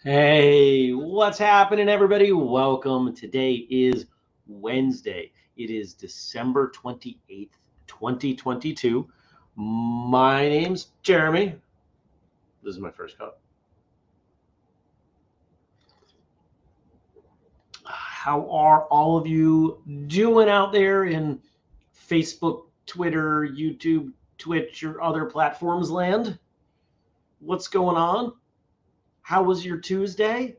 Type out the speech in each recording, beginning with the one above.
Hey, what's happening, everybody? Welcome. Today is Wednesday. It is December 28th, 2022. My name's Jeremy. This is my first cup. How are all of you doing out there in Facebook, Twitter, YouTube, Twitch, or other platforms land? What's going on? How was your Tuesday?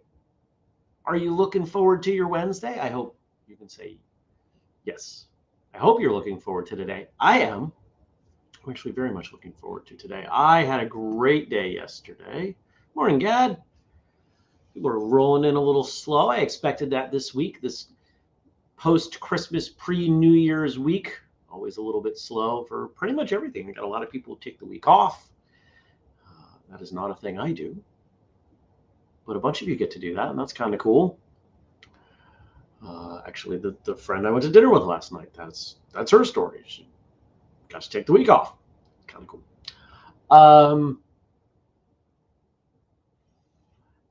Are you looking forward to your Wednesday? I hope you can say yes. I hope you're looking forward to today. I am. I'm actually very much looking forward to today. I had a great day yesterday. Morning, Gad. People are rolling in a little slow. I expected that this week, this post-Christmas, pre-New Year's week. Always a little bit slow for pretty much everything. I got a lot of people who take the week off. That is not a thing I do. But a bunch of you get to do that, and that's kind of cool. Actually, the friend I went to dinner with last night, that's her story. She got to take the week off. Kind of cool.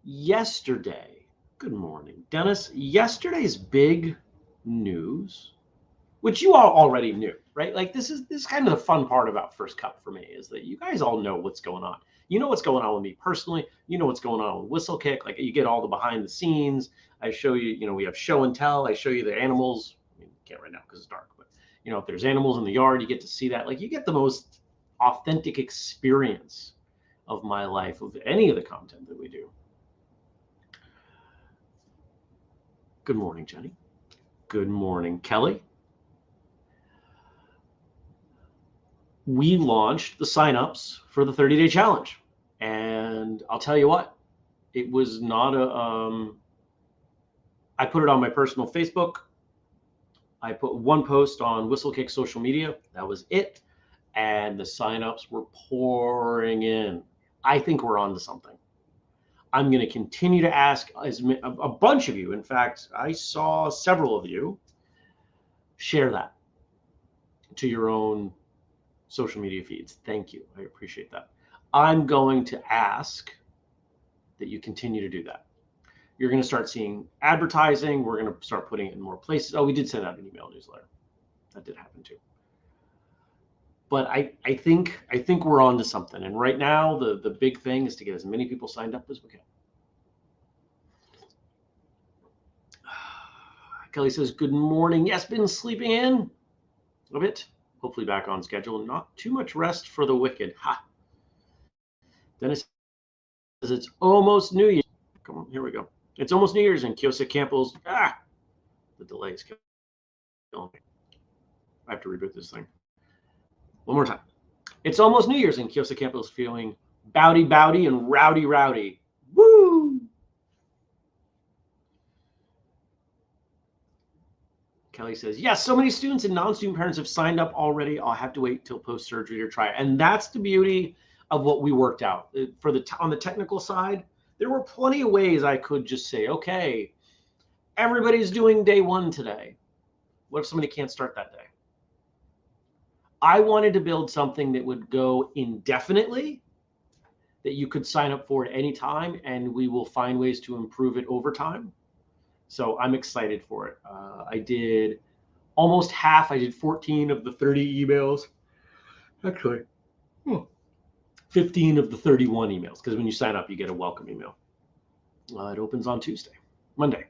Yesterday, good morning, Dennis. Yesterday's big news, which you all already knew, right? Like this is kind of the fun part about First Cup for me, is that you guys all know what's going on. You know what's going on with me personally. You know what's going on with Whistlekick. Like you get all the behind the scenes. I show you, we have show and tell. I show you the animals. I mean, you can't right now because it's dark, but if there's animals in the yard, you get to see that. Like you get the most authentic experience of my life of any of the content that we do. Good morning, Jenny. Good morning, Kelly. We launched the signups for the 30-day challenge. And I'll tell you what, it was not I put it on my personal Facebook. I put one post on Whistlekick social media. That was it. And the signups were pouring in. I think we're on to something. I'm going to continue to ask a bunch of you. In fact, I saw several of you share that to your own social media feeds. Thank you. I appreciate that. I'm going to ask that you continue to do that. You're going to start seeing advertising. We're going to start putting it in more places. Oh, we did send out an email newsletter. That did happen too. But I think we're on to something. And right now, the big thing is to get as many people signed up as we can. Kelly says, good morning. Yes, been sleeping in a bit. Hopefully back on schedule. Not too much rest for the wicked. Ha. Dennis says it's almost New Year's. Come on, here we go. It's almost New Year's in Kiosa Campos. The delay is killing me. I have to reboot this thing. One more time. It's almost New Year's in Kiosa Campos, feeling bowdy and rowdy. Woo! Kelly says, yes, so many students and non-student parents have signed up already. I'll have to wait till post-surgery to try it. And that's the beauty of what we worked out. On the technical side, there were plenty of ways I could just say, okay, everybody's doing day one today. What if somebody can't start that day? I wanted to build something that would go indefinitely, that you could sign up for at any time, and we will find ways to improve it over time. So I'm excited for it. I did almost half. I did 14 of the 30 emails. Actually, 15 of the 31 emails, because when you sign up, you get a welcome email. It opens on Monday.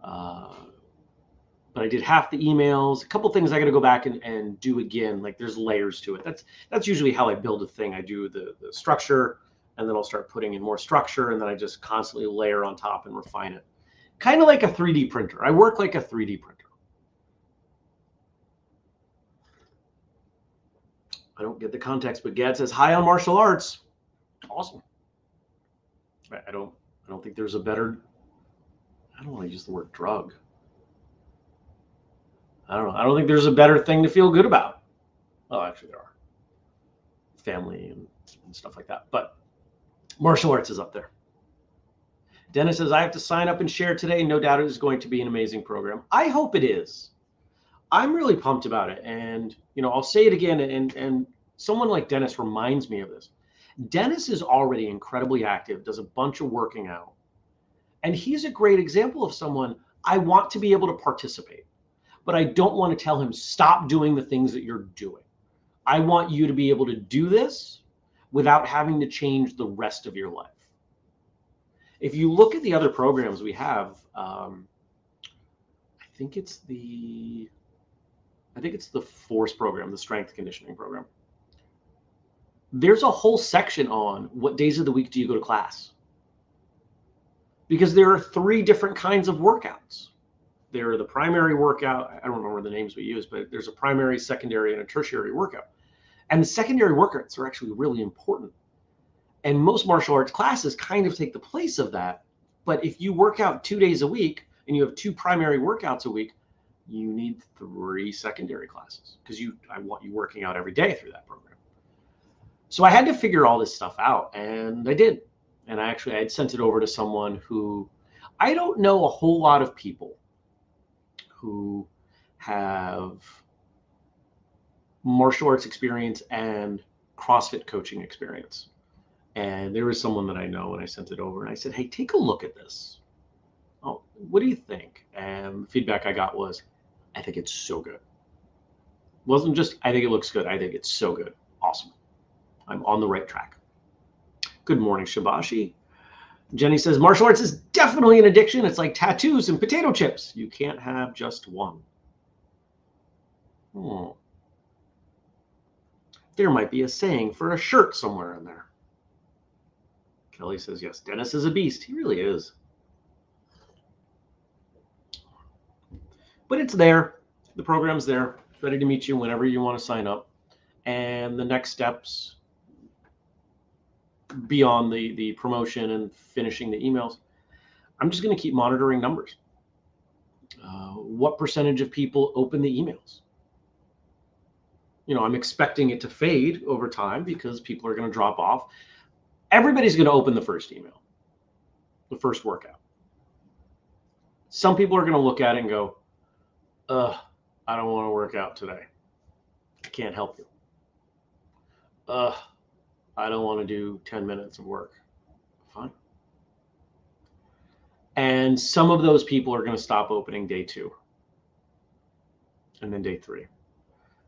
But I did half the emails. A couple things I got to go back and do again. Like there's layers to it. That's usually how I build a thing. I do the structure, and then I'll start putting in more structure, and then I just constantly layer on top and refine it. Kind of like a 3D printer. I work like a 3D printer. I don't get the context, but Gad says, hi on martial arts. Awesome. I don't think there's a better, I don't want to use the word drug. I don't know. I don't think there's a better thing to feel good about. Oh, actually there are. Family and stuff like that. But martial arts is up there. Dennis says, I have to sign up and share today. No doubt it is going to be an amazing program. I hope it is. I'm really pumped about it. And, I'll say it again. And someone like Dennis reminds me of this. Dennis is already incredibly active, does a bunch of working out. And he's a great example of someone I want to be able to participate. But I don't want to tell him, stop doing the things that you're doing. I want you to be able to do this without having to change the rest of your life. If you look at the other programs we have, I think it's the FORCE program, the strength conditioning program. There's a whole section on what days of the week do you go to class? Because there are 3 different kinds of workouts. There are the primary workout. I don't remember the names we use, but there's a primary, secondary, and a tertiary workout. And the secondary workouts are actually really important. And most martial arts classes kind of take the place of that. But if you work out 2 days a week and you have 2 primary workouts a week, you need 3 secondary classes because I want you working out every day through that program. So I had to figure all this stuff out, and I did. And I had sent it over to someone who, I don't know a whole lot of people who have martial arts experience and CrossFit coaching experience. And there was someone that I know, and I sent it over and I said, hey, take a look at this. Oh, what do you think? And the feedback I got was, I think it's so good. It wasn't just, I think it looks good. I think it's so good. Awesome. I'm on the right track. Good morning, Shabashi. Jenny says, martial arts is definitely an addiction. It's like tattoos and potato chips. You can't have just one. There might be a saying for a shirt somewhere in there. Kelly says, yes, Dennis is a beast. He really is. But it's there. The program's there. It's ready to meet you whenever you want to sign up. And the next steps beyond the promotion and finishing the emails, I'm just going to keep monitoring numbers. What percentage of people open the emails? I'm expecting it to fade over time because people are going to drop off. Everybody's going to open the first email, the first workout. Some people are going to look at it and go, I don't want to work out today. I can't help you. I don't want to do 10 minutes of work. Fine. And some of those people are going to stop opening day 2 and then day 3.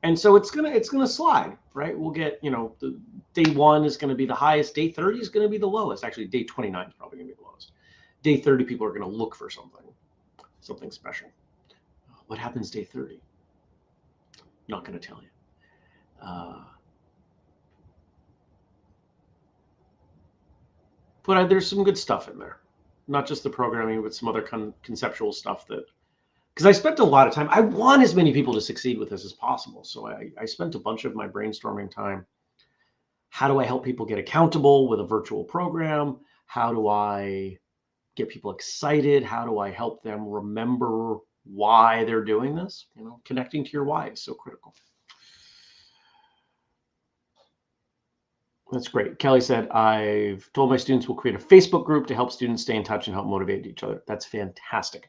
And so it's gonna slide, right? We'll get, the day 1 is going to be the highest. Day 30 is going to be the lowest. Actually, day 29 is probably going to be the lowest. Day 30, people are going to look for something special. What happens day 30? Not going to tell you. But there's some good stuff in there, not just the programming, but some other conceptual stuff because I spent a lot of time. I want as many people to succeed with this as possible. So I spent a bunch of my brainstorming time. How do I help people get accountable with a virtual program? How do I get people excited? How do I help them remember why they're doing this? Connecting to your why is so critical. That's great. Kelly said, I've told my students we'll create a Facebook group to help students stay in touch and help motivate each other. That's fantastic.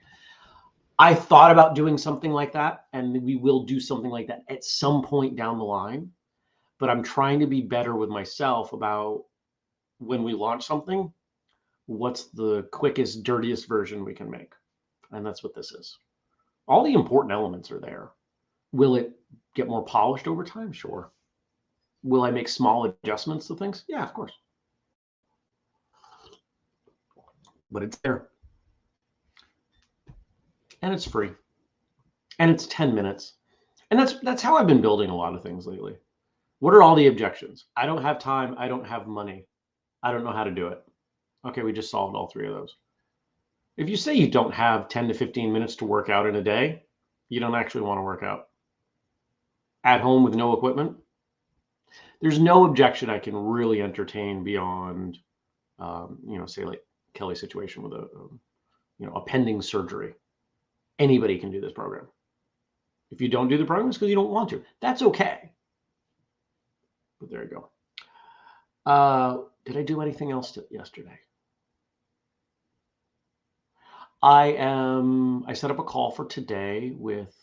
I thought about doing something like that, and we will do something like that at some point down the line. But I'm trying to be better with myself about when we launch something, what's the quickest, dirtiest version we can make. And that's what this is. All the important elements are there. Will it get more polished over time? Sure. Will I make small adjustments to things? Yeah, of course. But it's there. And it's free. And it's 10 minutes. And that's how I've been building a lot of things lately. What are all the objections? I don't have time. I don't have money. I don't know how to do it. Okay, we just solved all 3 of those. If you say you don't have 10 to 15 minutes to work out in a day, you don't actually want to work out. At home with no equipment. there's no objection I can really entertain beyond, say like Kelly's situation with a pending surgery. Anybody can do this program. If you don't do the program, it's because you don't want to. That's okay. But there you go. Did I do anything else yesterday? I set up a call for today with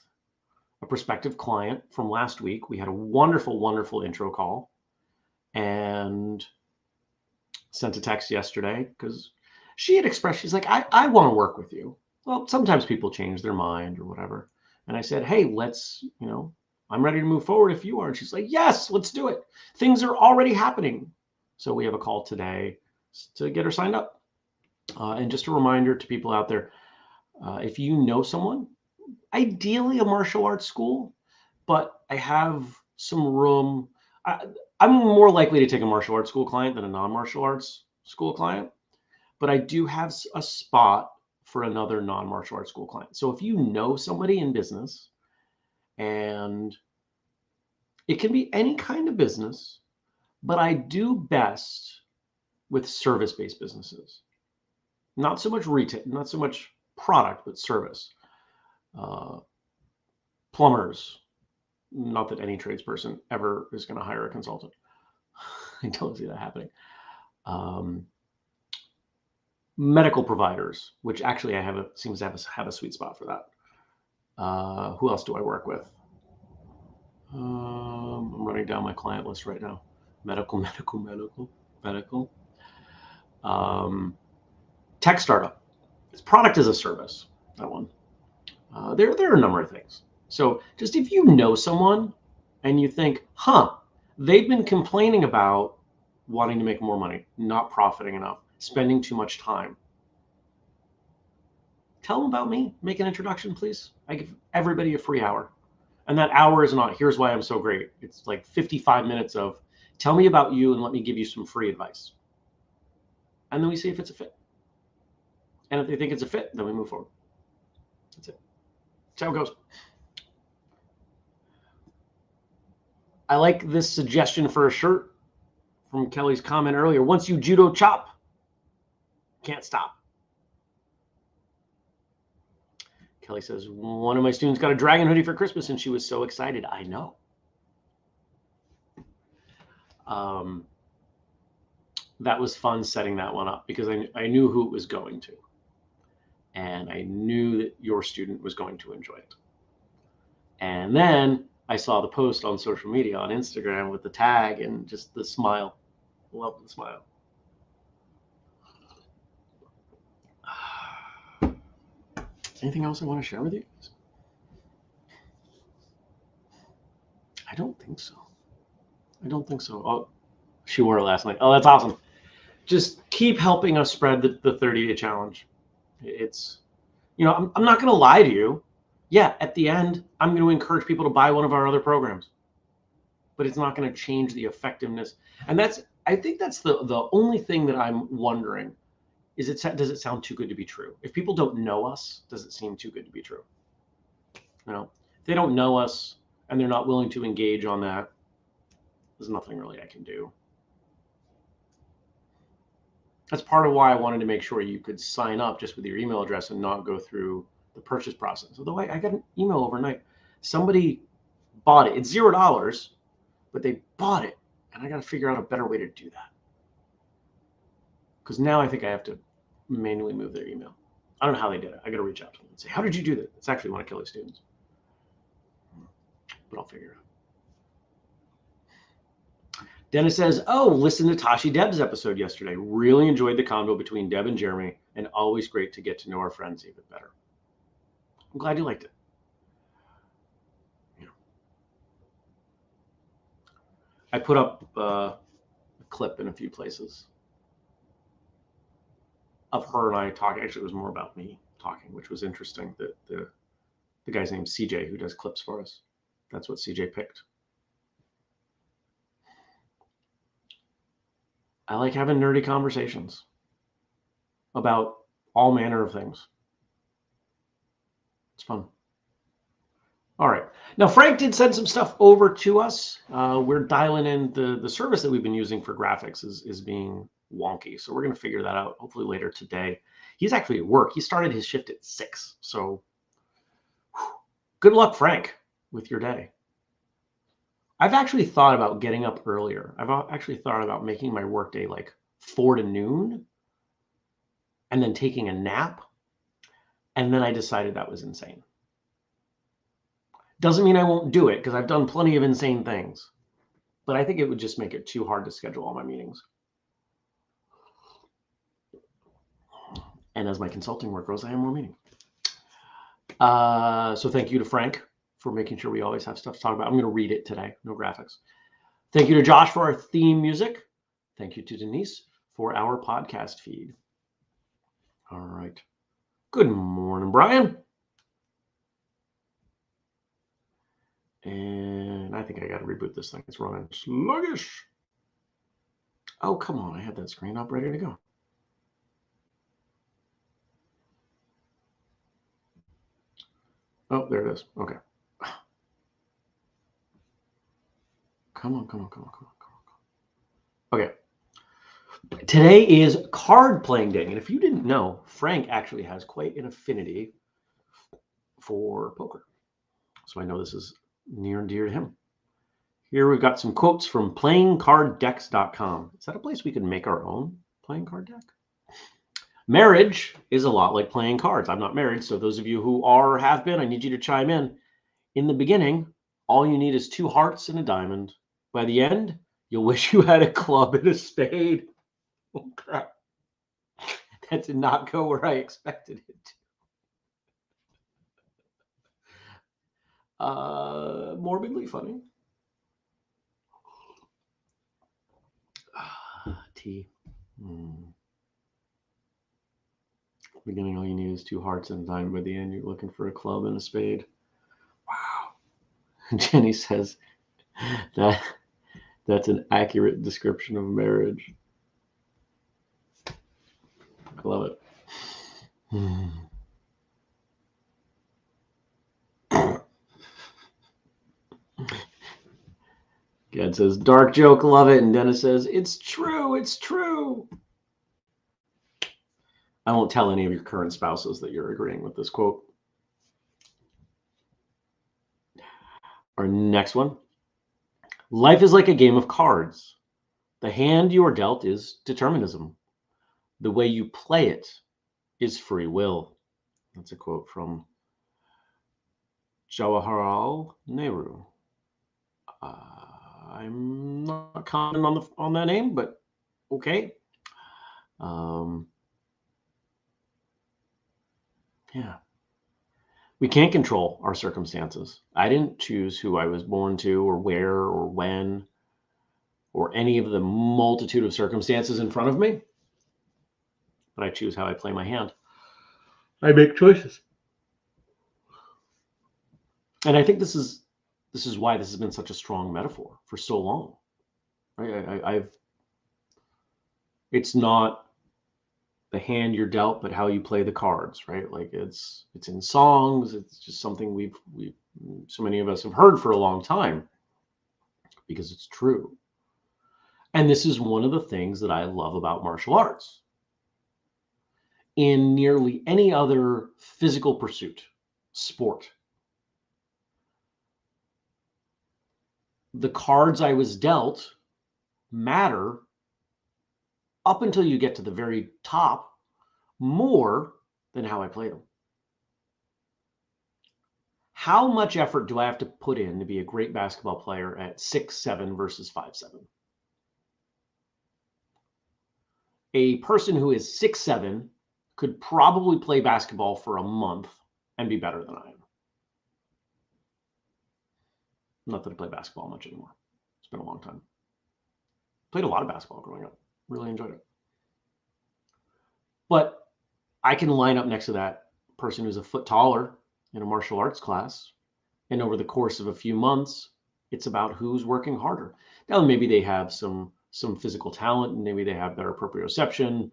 a prospective client from last week. We had a wonderful, wonderful intro call and sent a text yesterday because she had expressed, she's like, I want to work with you. Well, sometimes people change their mind or whatever. And I said, hey, let's, I'm ready to move forward if you are. And she's like, yes, let's do it. Things are already happening. So we have a call today to get her signed up. And just a reminder to people out there, if you know someone, ideally a martial arts school, but I have some room. I'm more likely to take a martial arts school client than a non-martial arts school client, but I do have a spot for another non-martial arts school client. So if you know somebody in business, and it can be any kind of business, but I do best with service-based businesses. Not so much retail, not so much product, but service. Plumbers, not that any tradesperson ever is going to hire a consultant. I don't see that happening. Medical providers, which actually I seems to have a sweet spot for that. Who else do I work with? I'm running down my client list right now. Medical. Tech startup. It's product as a service, that one. There are a number of things. So just if you know someone and you think, they've been complaining about wanting to make more money, not profiting enough, spending too much time. Tell them about me. Make an introduction, please. I give everybody a free hour. And that hour is not, here's why I'm so great. It's like 55 minutes of, tell me about you and let me give you some free advice. And then we see if it's a fit. And if they think it's a fit, then we move forward. That's it. That's how it goes. I like this suggestion for a shirt from Kelly's comment earlier. Once you judo chop, can't stop. Kelly says, one of my students got a dragon hoodie for Christmas and she was so excited. I know. That was fun setting that one up because I knew who it was going to. And I knew that your student was going to enjoy it. And then I saw the post on social media, on Instagram with the tag and just the smile. Love the smile. Anything else I want to share with you? I don't think so. Oh, she wore it last night. Oh, that's awesome. Just keep helping us spread the 30-day challenge. It's, I'm not going to lie to you. Yeah, at the end, I'm going to encourage people to buy one of our other programs, but it's not going to change the effectiveness. And I think that's the only thing that I'm wondering is does it sound too good to be true? If people don't know us, does it seem too good to be true? If they don't know us and they're not willing to engage on that, there's nothing really I can do. That's part of why I wanted to make sure you could sign up just with your email address and not go through the purchase process. Although I got an email overnight. Somebody bought it. It's $0, but they bought it. And I got to figure out a better way to do that. Because now I think I have to manually move their email. I don't know how they did it. I got to reach out to them and say, how did you do that? It's actually one of Kelly's students. But I'll figure it out. Dennis says, listen to Tashi Deb's episode yesterday. Really enjoyed the convo between Deb and Jeremy, and always great to get to know our friends even better. I'm glad you liked it. I put up a clip in a few places of her and I talking. Actually, it was more about me talking, which was interesting. The guy's named CJ, who does clips for us. That's what CJ picked. I like having nerdy conversations about all manner of things. It's fun. All right. Now, Frank did send some stuff over to us. We're dialing in the service that we've been using for graphics is being wonky. So we're going to figure that out hopefully later today. He's actually at work. He started his shift at 6. So good luck, Frank, with your day. I've actually thought about getting up earlier. I've actually thought about making my workday like 4 to noon and then taking a nap. And then I decided that was insane. Doesn't mean I won't do it because I've done plenty of insane things. But I think it would just make it too hard to schedule all my meetings. And as my consulting work grows, I have more meetings. So thank you to Frank for making sure we always have stuff to talk about. I'm going to read it today, no graphics. Thank you to Josh for our theme music. Thank you to Denise for our podcast feed. All right. Good morning, Brian. And I think I got to reboot this thing. It's running sluggish. Oh, come on. I had that screen up ready to go. Oh, there it is. Okay. Come on. Okay. Today is card playing day. And if you didn't know, Frank actually has quite an affinity for poker. So I know this is near and dear to him. Here we've got some quotes from playingcarddex.com. Is that a place we could make our own playing card deck? Marriage is a lot like playing cards. I'm not married, so those of you who are or have been, I need you to chime in. In the beginning, all you need is 2 hearts and a diamond. By the end, you'll wish you had a club and a spade. Oh, crap. That did not go where I expected it to. Morbidly funny. Tea. Beginning, all you need is 2 hearts and a diamond. By the end, you're looking for a club and a spade. Wow. Jenny says that's an accurate description of marriage. I love it. Gad says, dark joke, love it. And Dennis says, it's true. I won't tell any of your current spouses that you're agreeing with this quote. Our next one. Life is like a game of cards. The hand you are dealt is determinism. The way you play it is free will. That's a quote from Jawaharlal Nehru. I'm not commenting on that name, but okay. Yeah. We can't control our circumstances. I didn't choose who I was born to or where or when or any of the multitude of circumstances in front of me. But I choose how I play my hand. I make choices. And I think this is why this has been such a strong metaphor for so long. Right? It's not the hand you're dealt, but how you play the cards, right? Like it's in songs. It's just something we've so many of us have heard for a long time because it's true. And this is one of the things that I love about martial arts. In nearly any other physical pursuit, sport, the cards I was dealt matter up until you get to the very top more than how I played them. How much effort do I have to put in to be a great basketball player at 6'7" versus 5'7"? A person who is 6'7" could probably play basketball for a month and be better than I am. Not that I play basketball much anymore. It's been a long time. Played a lot of basketball growing up. Really enjoyed it. But I can line up next to that person who's a foot taller in a martial arts class. And over the course of a few months, it's about who's working harder. Now, maybe they have some physical talent, and maybe they have better proprioception,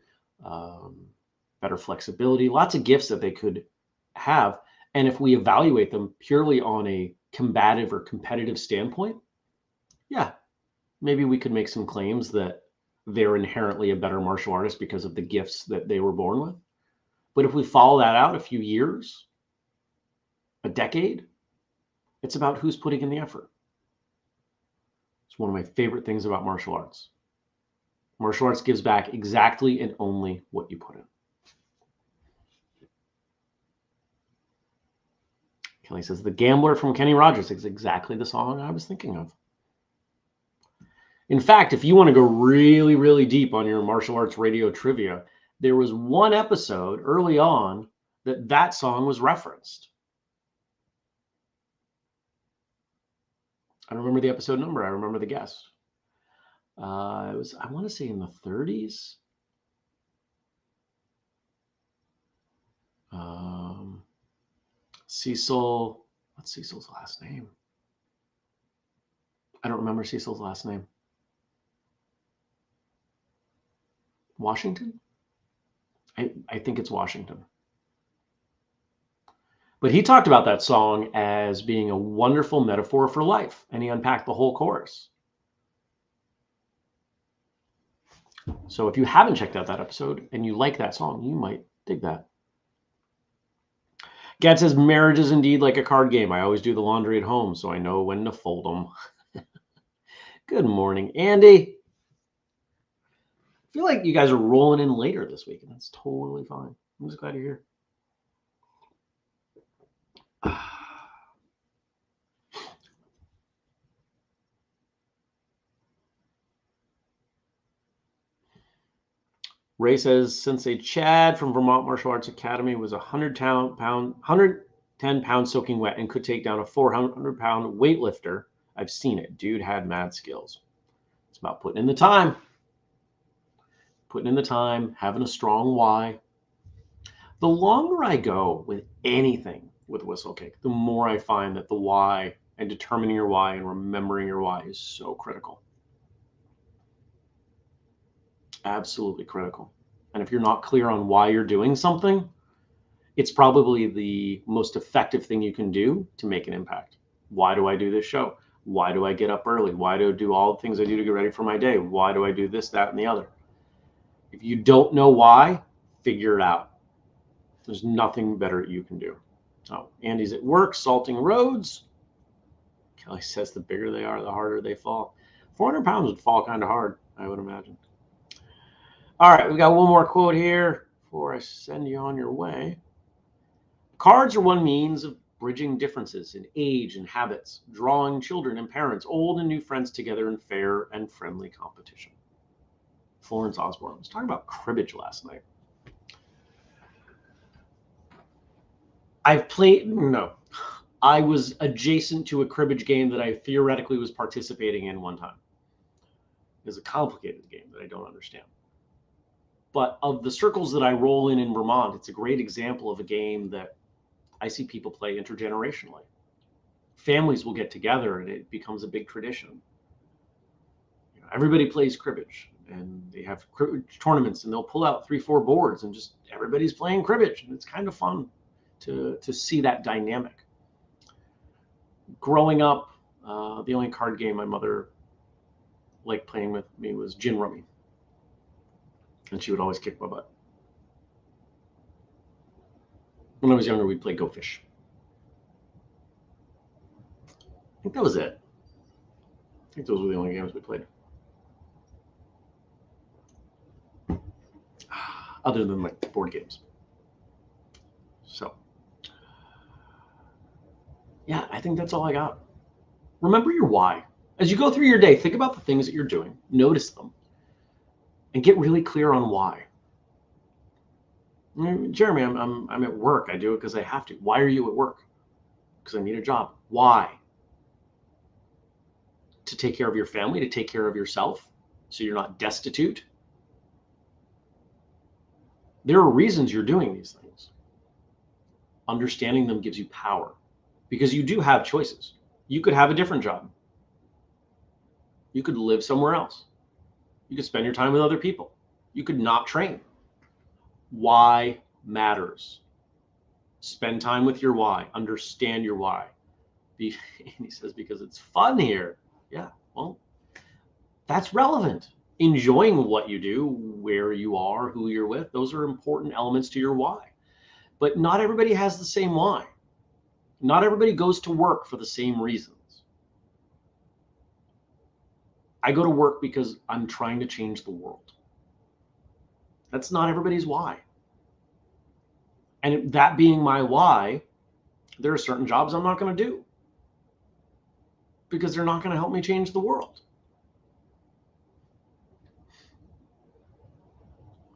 better flexibility, lots of gifts that they could have. And if we evaluate them purely on a combative or competitive standpoint, yeah, maybe we could make some claims that they're inherently a better martial artist because of the gifts that they were born with. But if we follow that out a few years, a decade, it's about who's putting in the effort. It's one of my favorite things about martial arts. Martial arts gives back exactly and only what you put in. Kelly says, The Gambler from Kenny Rogers is exactly the song I was thinking of. In fact, if you want to go really, really deep on your martial arts radio trivia, there was one episode early on that song was referenced. I don't remember the episode number. I remember the guest. It was, I want to say, in the 30s. Cecil, what's Cecil's last name? I don't remember Cecil's last name. Washington? I think it's Washington. But he talked about that song as being a wonderful metaphor for life, and he unpacked the whole chorus. So if you haven't checked out that episode and you like that song, you might dig that. Gad says, marriage is indeed like a card game. I always do the laundry at home, so I know when to fold them. Good morning, Andy. I feel like you guys are rolling in later this week, and that's totally fine. I'm just glad you're here. Ray says, Sensei Chad from Vermont Martial Arts Academy was a 110 pound soaking wet and could take down a 400 pound weightlifter. I've seen it. Dude had mad skills. It's about putting in the time. Putting in the time, having a strong why. The longer I go with anything with Whistlekick, the more I find that the why and determining your why and remembering your why is so critical. Absolutely critical. And if you're not clear on why you're doing something, it's probably the most effective thing you can do to make an impact. Why do I do this show? Why do I get up early? Why do I do all the things I do to get ready for my day? Why do I do this, that, and the other? If you don't know why, figure it out. There's nothing better you can do. Oh, Andy's at work, salting roads. Kelly says the bigger they are, the harder they fall. 400 pounds would fall kind of hard, I would imagine. All right, we got one more quote here before I send you on your way. Cards are one means of bridging differences in age and habits, drawing children and parents, old and new friends together in fair and friendly competition. Florence Osborne was talking about cribbage last night. I was adjacent to a cribbage game that I theoretically was participating in one time. It's a complicated game that I don't understand. But of the circles that I roll in Vermont, it's a great example of a game that I see people play intergenerationally. Families will get together and it becomes a big tradition. You know, everybody plays cribbage and they have cribbage tournaments and they'll pull out 3-4 boards and just everybody's playing cribbage. And it's kind of fun to see that dynamic. Growing up, the only card game my mother liked playing with me was gin rummy. And she would always kick my butt. When I was younger, we'd play Go Fish. I think that was it. I think those were the only games we played. Other than like board games. So, yeah, I think that's all I got. Remember your why. As you go through your day, think about the things that you're doing, notice them, and get really clear on why. Jeremy, I'm at work. I do it because I have to. Why are you at work? Because I need a job. Why? To take care of your family, to take care of yourself, so you're not destitute. There are reasons you're doing these things. Understanding them gives you power because you do have choices. You could have a different job. You could live somewhere else. You could spend your time with other people. You could not train. Why matters. Spend time with your why. Understand your why. And he says, because it's fun here. Yeah, well, that's relevant. Enjoying what you do, where you are, who you're with, those are important elements to your why. But not everybody has the same why. Not everybody goes to work for the same reasons. I go to work because I'm trying to change the world. That's not everybody's why. And that being my why, there are certain jobs I'm not going to do because they're not going to help me change the world.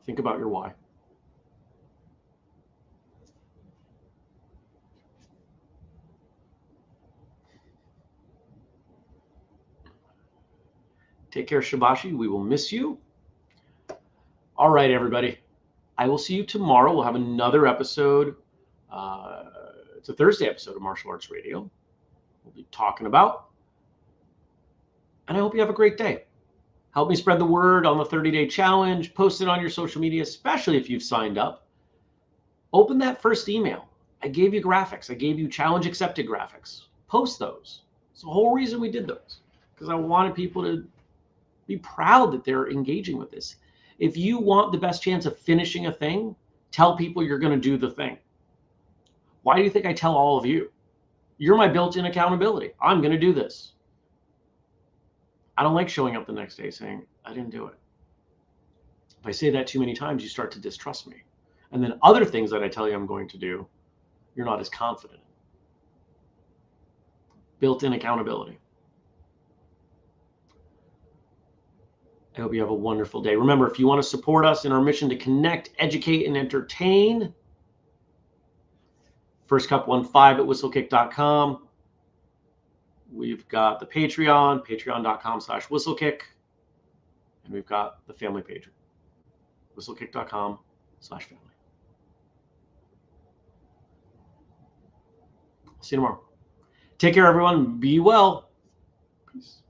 Think about your why. Take care, Shibashi. We will miss you. All right, everybody. I will see you tomorrow. We'll have another episode. It's a Thursday episode of Martial Arts Radio. We'll be talking about. And I hope you have a great day. Help me spread the word on the 30-day challenge. Post it on your social media, especially if you've signed up. Open that first email. I gave you graphics. I gave you challenge accepted graphics. Post those. It's the whole reason we did those, because I wanted people to be proud that they're engaging with this. If you want the best chance of finishing a thing, tell people you're going to do the thing. Why do you think I tell all of you? You're my built-in accountability. I'm going to do this. I don't like showing up the next day saying, I didn't do it. If I say that too many times, you start to distrust me. And then other things that I tell you I'm going to do, you're not as confident. Built-in accountability. I hope you have a wonderful day. Remember, if you want to support us in our mission to connect, educate, and entertain, First Cup 15 at whistlekick.com. We've got the Patreon, patreon.com/whistlekick. And we've got the family page, whistlekick.com/family. See you tomorrow. Take care, everyone. Be well. Peace.